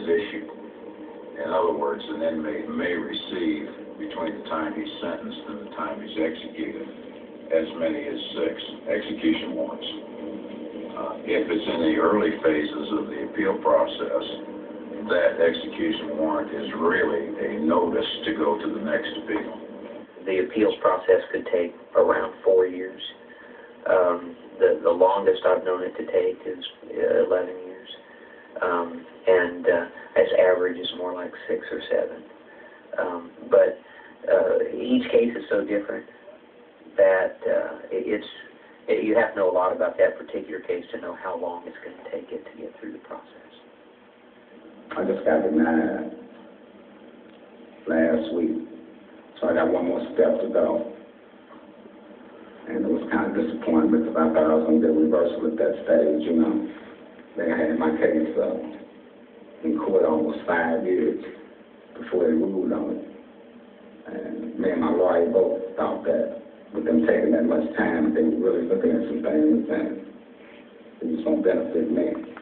issued. In other words, an inmate may receive, between the time he's sentenced and the time he's executed, as many as 6 execution warrants. If it's in the early phases of the appeal process, that execution warrant is really a notice to go to the next appeal. The appeals process could take around 4 years. The longest I've known it to take is 11 years. And as average is more like 6 or 7. But each case is so different that you have to know a lot about that particular case to know how long it's going to take it to get through the process. I just got denied last week, so I got one more step to go. And it was kind of disappointing because I thought I was going to get a reversal at that stage, you know. They had my case in court almost 5 years before they ruled on it. And me and my lawyer both thought that with them taking that much time, they were really looking at some things and it was going to benefit me.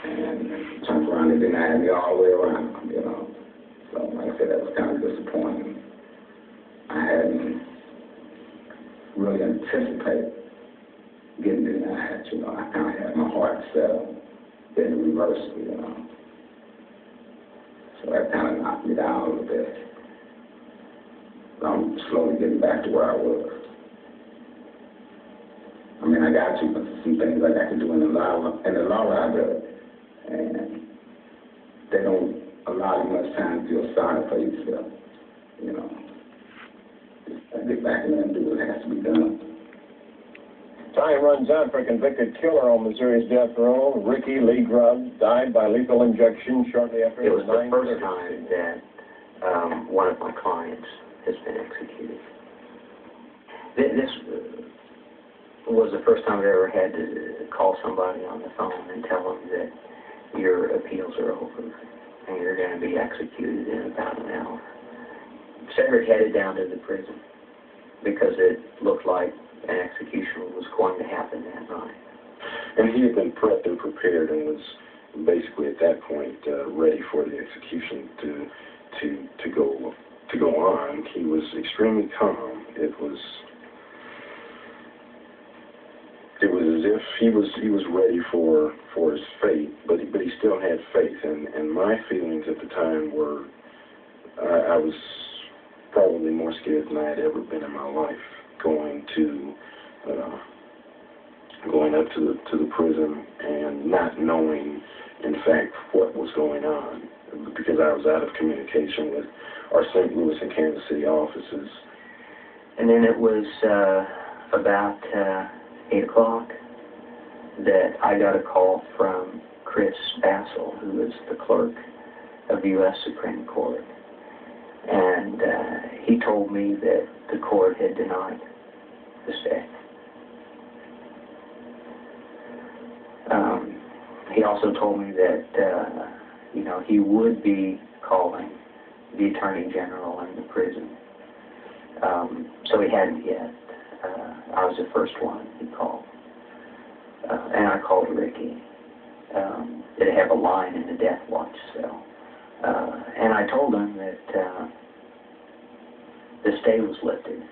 And turned around and denied me all the way around, you know. So, like I said, that was kind of disappointing. I hadn't really anticipated getting denied, you know. I kind of had my heart set on getting a reversal, you know. So that kind of knocked me down a little bit. So I'm slowly getting back to where I was. I mean, I got some things I got to do in the law library. And they don't allow you much time to feel sorry for yourself, you know. Just get back in there and do what has to be done. Time runs out for a convicted killer on Missouri's death row. Ricky Lee Grubb died by lethal injection shortly after. It was the first time that one of my clients has been executed. This was the first time I ever had to call somebody on the phone and tell them that your appeals are over and you're going to be executed in about an hour. Cedric headed down to the prison because it looked like an execution was going to happen that night. And he had been prepped and prepared and was basically at that point ready for the execution to go on. He was extremely calm. It was as if he was ready for his fate, but he still had faith. And my feelings at the time were I was probably more scared than I had ever been in my life going up to the prison and not knowing in fact what was going on, because I was out of communication with our St. Louis and Kansas City offices. And then it was about 8 o'clock that I got a call from Chris Bassel, who is the clerk of the U.S. Supreme Court. And he told me that the court had denied the stay. He also told me that, he would be calling the Attorney General in the prison. So he hadn't yet. I was the first one he called. And I called Ricky. They have a line in the death watch cell. And I told him that the stay was lifted.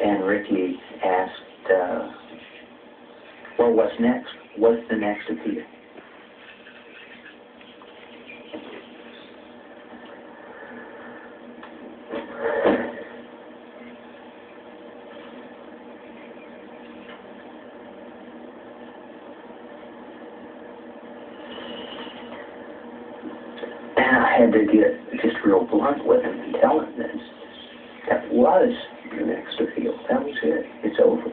And Ricky asked, well, what's next? What's the next appeal? And I had to get just real blunt with him and tell him that was the next appeal. That was it. It's over.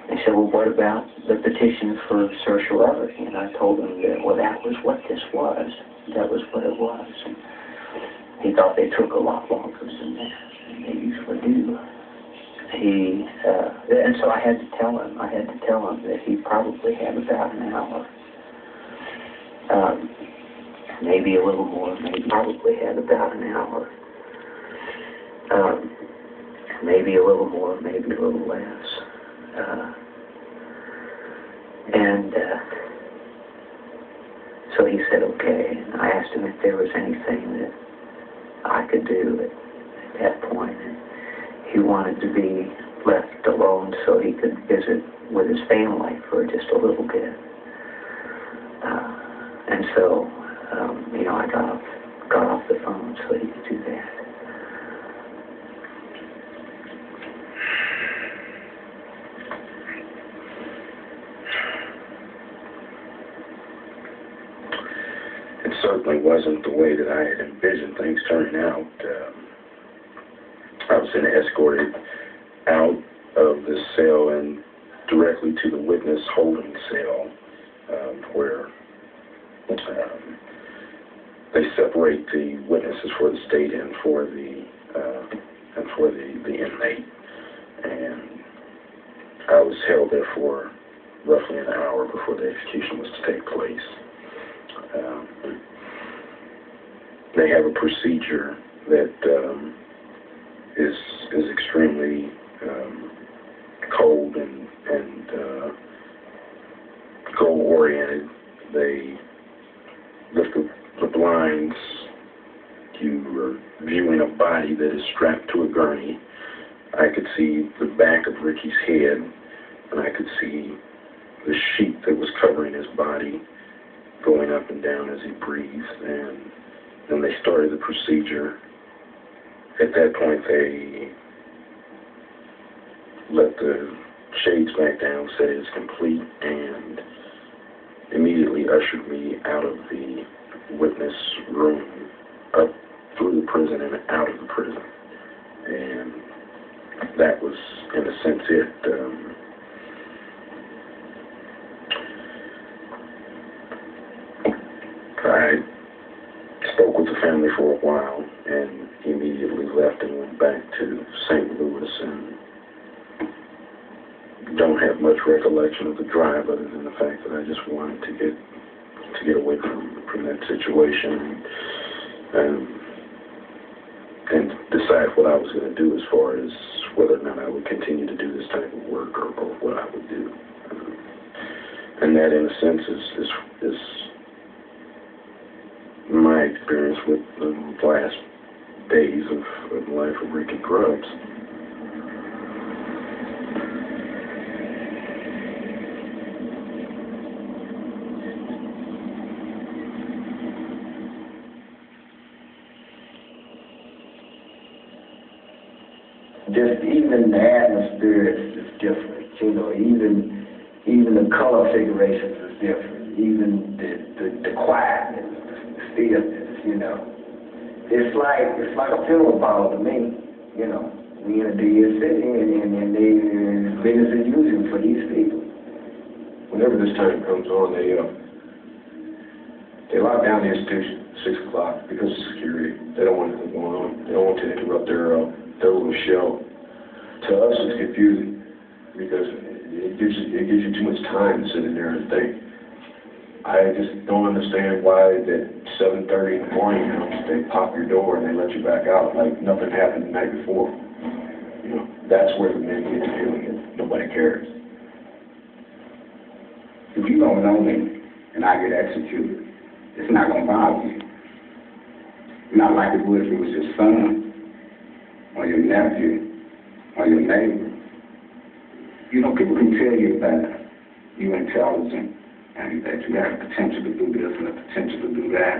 He said, well, what about the petition for certiorari? And I told him that, well, that was what this was. That was what it was. And he thought they took a lot longer than that. And they usually do. And so I had to tell him that he probably had about an hour. Maybe a little more, maybe probably had about an hour. Maybe a little more, maybe a little less. And so he said, okay. I asked him if there was anything that I could do at that point. And he wanted to be left alone so he could visit with his family for just a little bit. And so, I got off the phone so he could do that. It certainly wasn't the way that I had envisioned things turning out. I was then escorted out of the cell and directly to the witness holding cell, where they separate the witnesses for the state and for the inmate. And I was held there for roughly an hour before the execution was to take place. They have a procedure that is extremely cold and goal-oriented. They lift the blinds. You are viewing a body that is strapped to a gurney. I could see the back of Ricky's head, and I could see the sheet that was covering his body going up and down as he breathed. And then they started the procedure. At that point, they let the shades back down, said it was complete, and immediately ushered me out of the witness room, up through the prison and out of the prison. And that was, in a sense, it. I spoke with the family for a while and immediately left and went back to St. Louis, and don't have much recollection of the drive other than the fact that I just wanted to get away from that situation and decide what I was going to do as far as whether or not I would continue to do this type of work or what I would do. And that, in a sense, is my experience with the last days of the life of Ricky Grubbs. Just even the atmosphere is different, even the color figurations is different, even the quietness, the stillness, It's like a funeral parlor to me, We in a dead city and they business as usual for these people. Whenever this time comes on, they lock down the institution at 6 o'clock because of security. They don't want anything going on. They don't want to interrupt their little show. To us, it's confusing because it gives you too much time to sit in there and think. I just don't understand why that 7:30 in the morning they pop your door and they let you back out like nothing happened the night before. That's where the men get to feeling it. Nobody cares. If you don't know me and I get executed, it's not going to bother you. Not like it would if it was your son or your nephew or your neighbor. People can tell you that you're intelligent and that you have the potential to do this and the potential to do that.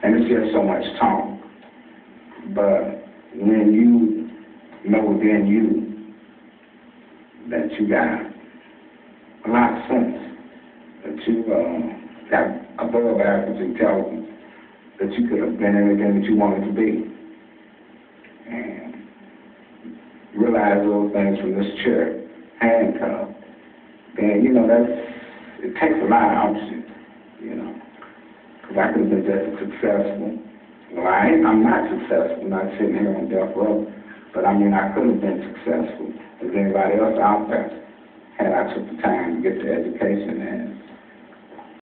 And it's just so much talk. But when you know within you that you got a lot of sense, that you got above average intelligence, that you could have been anything that you wanted to be, and realize those things from this chair, handcuffed, then, it takes a lot out of you, because I could have been just as successful. Well, I'm not successful, not sitting here on death row, but I could have been successful as anybody else out there had I took the time to get the education and